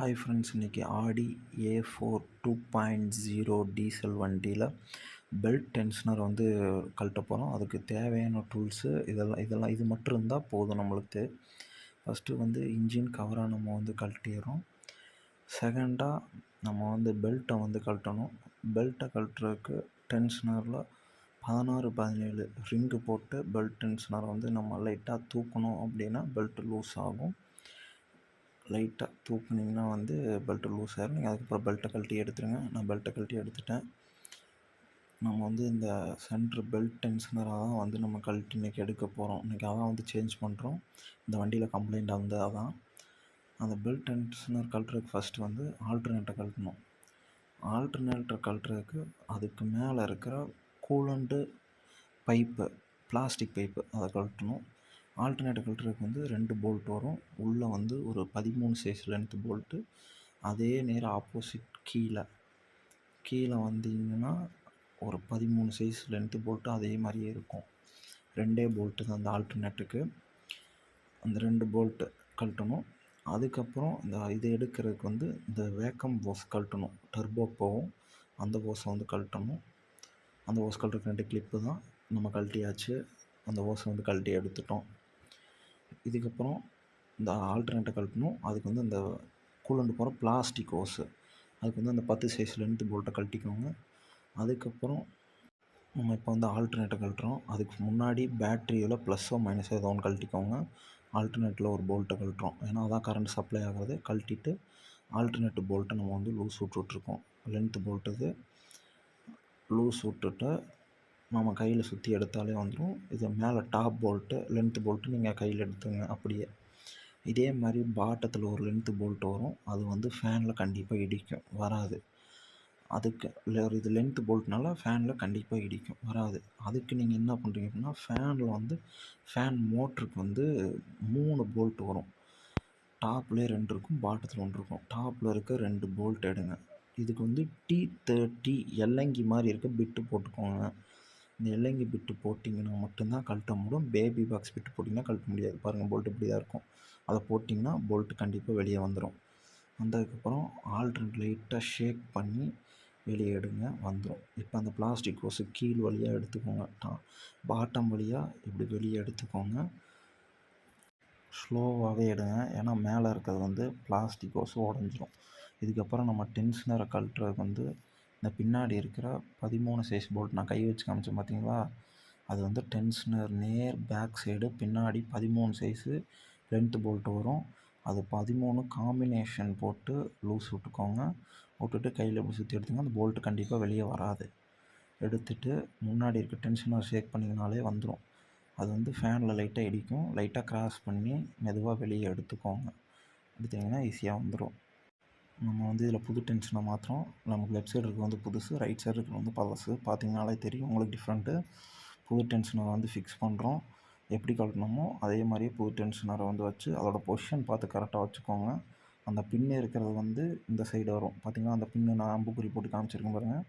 Hi friends, இன்றைக்கி ஆடி A4 2.0 diesel வண்டியில் belt tensioner வந்து கழட்ட போகிறோம். அதுக்கு தேவையான டூல்ஸு இதெல்லாம் இது மட்டும் இருந்தால் போதும் நம்மளுக்கு. ஃபஸ்ட்டு வந்து இன்ஜின் கவரை நம்ம வந்து கழட்டிடுறோம். செகண்டாக நம்ம வந்து பெல்ட்டை வந்து கழட்டணும். பெல்ட்டை கழட்டுறதுக்கு டென்ஷனரில் 16-17 ரிங்கு போட்டு பெல்ட் டென்ஷனரை வந்து நம்ம லைட்டாக தூக்கணும். அப்படின்னா பெல்ட் லூஸ் ஆகும். லைட்டாக தூக்குனிங்கன்னா வந்து பெல்ட்டு லூஸ் ஆகிடும். நீங்கள் அதுக்கப்புறம் பெல்ட்டை கழட்டி எடுத்துருங்க. நான் பெல்ட்டை கழட்டி எடுத்துட்டேன். நம்ம வந்து இந்த சென்ட்ரு பெல்ட் டென்ஷனராக தான் வந்து நம்ம கழட்டி இன்றைக்கி எடுக்க போகிறோம். இன்றைக்கி அதான் வந்து சேஞ்ச் பண்ணுறோம். இந்த வண்டியில் கம்ப்ளைண்ட் வந்து அதான். அந்த பெல்ட் டென்ஷனர் கழட்டுறதுக்கு ஃபஸ்ட்டு வந்து ஆல்டர்னேட்டரை கழட்டணும். ஆல்டர்னேட்டர் கழட்டுறதுக்கு அதுக்கு மேலே இருக்கிற கூலண்ட்டு பைப்பு, பிளாஸ்டிக் பைப்பு, அதை கழட்டணும். ஆல்டர்னேட்டர் கழட்டுறதுக்கு வந்து 2 போல்ட் வரும். உள்ளே வந்து ஒரு 13 சைஸ் லென்த்து போல்ட்டு. அதே நேரம் ஆப்போசிட் கீழே வந்தீங்கன்னா ஒரு 13 சைஸ் லென்த்து போல்ட்டு அதே மாதிரியே இருக்கும். 2 போல்ட்டு தான் அந்த ஆல்டர்னேட்டருக்கு. அந்த 2 போல்ட்டு கழட்டணும். அதுக்கப்புறம் இதை எடுக்கிறதுக்கு வந்து இந்த வேக்கம் ஓஸ் கழட்டணும். டர்போ போகும், அந்த ஓஸை வந்து கழட்டணும். அந்த ஓஸ் கழட்டுறதுக்கு 2 கிளிப்பு தான். நம்ம கழட்டியாச்சு. அந்த ஓஸை வந்து கழட்டி எடுத்துட்டோம். இதுக்கப்புறம் இந்த ஆல்டர்னேட்டர் கழட்டணும். அதுக்கு வந்து இந்த கூலண்ட் போகிற பிளாஸ்டிக் ஓஸு, அதுக்கு வந்து அந்த 10 சைஸ் லென்த்து போல்ட்டை கழட்டிக்கோங்க. அதுக்கப்புறம் நம்ம இப்போ வந்து ஆல்டர்னேட்டர் கழட்டுறோம். அதுக்கு முன்னாடி பேட்ரியில் ப்ளஸ்ஸோ மைனஸோ ஏதோ ஒன்று கழட்டிக்கோங்க. ஆல்டர்னேட்டரில் ஒரு போல்ட்டை கழட்டுறோம். ஏன்னா அதான் கரண்ட் சப்ளை ஆகிறது. கழட்டிட்டு ஆல்டர்னேட்டர் போல்ட்டை நம்ம வந்து லூஸ் விட்டுருக்கோம். லென்த்து போல்ட்டுக்கு லூஸ் விட்டுட்டு நம்ம கையில் சுற்றி எடுத்தாலே வந்துடும். இது மேலே டாப் போல்ட்டு, லென்த்து போல்ட்டு நீங்கள் கையில் எடுத்துங்க அப்படியே. இதே மாதிரி பாட்டத்தில் ஒரு லென்த்து போல்ட் வரும். அது வந்து ஃபேனில் கண்டிப்பாக இடிக்கும், வராது. அதுக்கு இது லென்த்து போல்ட்னால ஃபேனில் கண்டிப்பாக இடிக்கும், வராது. அதுக்கு நீங்கள் என்ன பண்ணுறீங்க அப்படின்னா, ஃபேனில் வந்து ஃபேன் மோட்ருக்கு வந்து 3 போல்ட் வரும். டாப்லேயே 2 இருக்கும், பாட்டத்தில் 1 இருக்கும். டாப்பில் இருக்க 2 போல்ட் எடுங்க. இதுக்கு வந்து T30 எல்லங்கி மாதிரி இருக்க பிட்டு போட்டுக்கோங்க. இந்த எல்லங்கி பிட்டு போட்டிங்கன்னா மட்டும்தான் கழட்ட முடியும். பேபி பாக்ஸ் பிட்டு போட்டிங்கன்னா கழட்ட முடியாது. பாருங்கள், போல்ட்டு இப்படி தான் இருக்கும். அதை போட்டிங்கன்னா போல்ட்டு கண்டிப்பாக வெளியே வந்துடும். வந்ததுக்கப்புறம் ஆல்டர்னேட் லைட்டாக ஷேக் பண்ணி வெளியே எடுங்க, வந்துடும். இப்போ அந்த பிளாஸ்டிக் ஓஸு கீழ் வழியாக எடுத்துக்கோங்க. பாட்டம் வழியாக இப்படி வெளியே எடுத்துக்கோங்க. ஸ்லோவாகவே எடுங்க, ஏன்னா மேலே இருக்கிறது வந்து பிளாஸ்டிக் ஓஸு உடஞ்சிரும். இதுக்கப்புறம் நம்ம டென்ஷனரை கழட்டுறதுக்கு வந்து இந்த பின்னாடி இருக்கிற 13 சைஸ் போல்ட் நான் கை வச்சு காமிச்சேன் பார்த்தீங்களா, அது வந்து டென்ஷனர் நேர் பேக் சைடு பின்னாடி 13 சைஸு லென்த்து போல்ட்டு வரும். அது 13 காம்பினேஷன் போட்டு லூஸ் விட்டுக்கோங்க. விட்டுட்டு கையில் எப்படி சுற்றி எடுத்துங்க. அந்த போல்ட்டு கண்டிப்பாக வெளியே வராது. எடுத்துகிட்டு முன்னாடி இருக்க டென்ஷனர் ஷேக் பண்ணிங்கனாலே வந்துடும். அது வந்து ஃபேனில் லைட்டாக இடிக்கும். லைட்டாக கிராஸ் பண்ணி மெதுவாக வெளியே எடுத்துக்கோங்க. எடுத்திங்கன்னா ஈஸியாக வந்துடும். நம்ம வந்து இதில் புது டென்ஷனை மாற்றுறோம். நமக்கு லெஃப்ட் சைடு இருக்கிறது வந்து புதுசு, ரைட் சைடு இருக்கிறது வந்து பழசு. பார்த்தீங்கனாலே தெரியும் உங்களுக்கு டிஃப்ரெண்ட்டு. புது டென்ஷனரை வந்து ஃபிக்ஸ் பண்ணுறோம். எப்படி கழட்டணுமோ அதே மாதிரியே புது டென்ஷனரை வந்து வச்சு அதோடய பொசிஷன் பார்த்து கரெக்டாக வச்சுக்கோங்க. அந்த பின்னு இருக்கிறது வந்து இந்த சைடு வரும். பார்த்திங்கன்னா அந்த பின்னு நான் அம்புக்குறி போட்டு காமிச்சிருக்கேன் பாருங்கள்.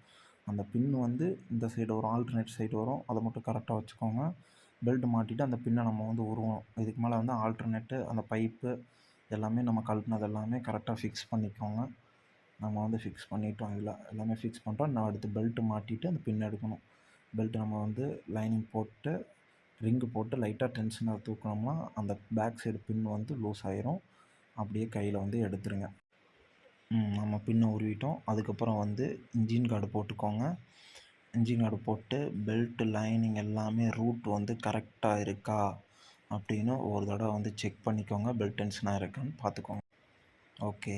அந்த பின்னு வந்து இந்த சைடு வரும், ஆல்டர்னேட் சைடு வரும். அதை மட்டும் கரெக்டாக வச்சுக்கோங்க. பெல்ட் மாட்டிட்டு அந்த பின்னை நம்ம வந்து உருவணும். இதுக்கு மேலே வந்து ஆல்டர்னேட்டு, அந்த பைப்பு எல்லாமே நம்ம கழட்டினது எல்லாமே கரெக்டாக ஃபிக்ஸ் பண்ணிக்கோங்க. நம்ம வந்து ஃபிக்ஸ் பண்ணிட்டோம். எல்லாமே ஃபிக்ஸ் பண்ணிட்டோம். நான் அடுத்து பெல்ட்டு மாட்டிட்டு அந்த பின் எடுக்கணும். பெல்ட்டு நம்ம வந்து லைனிங் போட்டு ரிங்கு போட்டு லைட்டாக டென்ஷனர் தூக்கினோம்னா அந்த பேக் சைடு பின் வந்து லூஸ் ஆயிரும். அப்படியே கையில் வந்து எடுத்துருங்க. நம்ம பின்னை உருவிட்டோம். அதுக்கப்புறம் வந்து இன்ஜின் கார்டு போட்டுக்கோங்க. இன்ஜின் கார்டு போட்டு பெல்ட்டு லைனிங் எல்லாமே ரூட் வந்து கரெக்டாக இருக்கா அப்படின்னு ஒரு தடவை வந்து செக் பண்ணிக்கோங்க. பெல்ட் டென்ஷனாக இருக்கான்னு பார்த்துக்கோங்க. ஓகே.